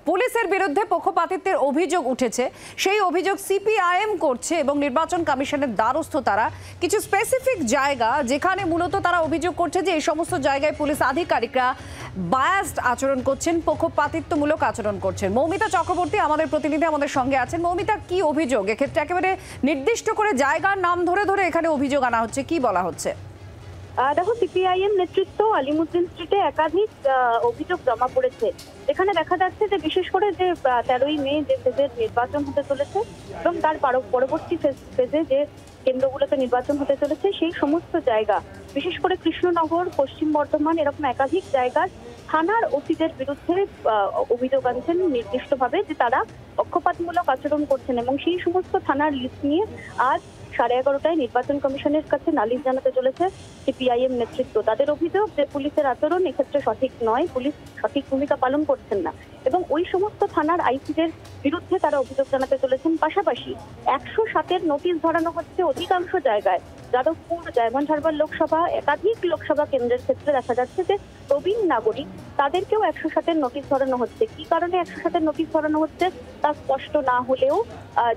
পুলিশের বিরুদ্ধে পক্ষপাতিত্বের অভিযোগ উঠেছে, সেই অভিযোগ সিপিআইএম করছে এবং নির্বাচন কমিশনের দ্বারস্থ তারা। কিছু স্পেসিফিক জায়গা যেখানে মূলত তারা অভিযোগ করছে যে এই সমস্ত জায়গায় পুলিশ আধিকারিকরা বায়াসড আচরণ করছেন, পক্ষপাতিত্বমূলক আচরণ করছেন। মৌমিতা চক্রবর্তী আমাদের প্রতিনিধি আমাদের সঙ্গে আছেন। মৌমিতা, কি অভিযোগ? এক্ষেত্রে একেবারে নির্দিষ্ট করে জায়গার নাম ধরে ধরে এখানে অভিযোগ আনা হচ্ছে, কি বলা হচ্ছে? দেখো, সিপিআইএম নেতৃত্ব আলিমুদ্দিন স্ট্রিটে একাধিক অভিযোগ জমা পড়েছে। এখানে দেখা যাচ্ছে যে বিশেষ করে যে 13ই মে যে ফেজের নির্বাচন হতে চলেছে এবং তার পরবর্তী ফেজে যে কেন্দ্রগুলোতে নির্বাচন হতে চলেছে, সেই সমস্ত জায়গা, বিশেষ করে কৃষ্ণনগর, পশ্চিম বর্ধমান, এরকম একাধিক জায়গার থানার ওসিদের বিরুদ্ধে অভিযোগ আনছেন নির্দিষ্টভাবে যে তারা পক্ষপাতমূলক আচরণ করছেন এবং সেই সমস্ত থানার লিস্ট নিয়ে আজ 11:30টায় নির্বাচন কমিশনের কাছে নালিশ জানাতে চলেছে সিপিআইএম নেতৃত্ব। তাদের অভিযোগ যে পুলিশের আচরণ এক্ষেত্রে সঠিক নয়, পুলিশ সঠিক ভূমিকা পালন করছেন না এবং ওই সমস্ত থানার আইসিদের বিরুদ্ধে তারা অভিযোগ জানাতে চলেছেন। পাশাপাশি 107-এর নোটিশ ধরানো হচ্ছে অধিকাংশ জায়গায়। যাদবপুর, ডায়মন্ড হারবার লোকসভা, একাধিক লোকসভা কেন্দ্রের ক্ষেত্রে দেখা যাচ্ছে যে প্রবীণ নাগরিক, তাদেরকেও 107-এর নোটিশ ধরানো হচ্ছে। কি কারণে 107-এর নোটিশ ধরানো হচ্ছে তা স্পষ্ট না হলেও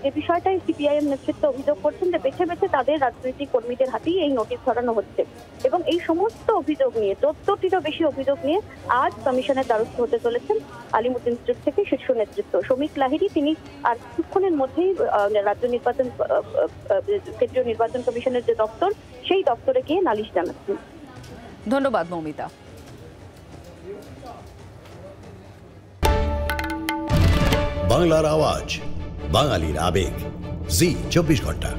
যে বিষয়টাই সিপিআইএম নেতৃত্ব অভিযোগ করছেন যে বেছে বেছে তাদের রাজনৈতিক কর্মীদের হাতেই এই নোটিশ ধরানো হচ্ছে এবং এই সমস্ত অভিযোগ নিয়ে 14টিরও বেশি অভিযোগ নিয়ে আজ কমিশনের দ্বারস্থ হতে চলেছেন আলিমুদ্দিন স্ট্রিট থেকে শীর্ষ নেতৃত্ব। শ্রমিক লাহিড়ী তিনি আর কিছুক্ষণের মধ্যেই রাজ্য নির্বাচন কেন্দ্রীয় নির্বাচন কমিশনের যে দপ্তর, সেই দপ্তরে গিয়ে নালিশ জানাচ্ছেন। ধন্যবাদ মৌমিতা। বাংলার আওয়াজ, বাঙালির আবেগ, জি 24 ঘন্টা।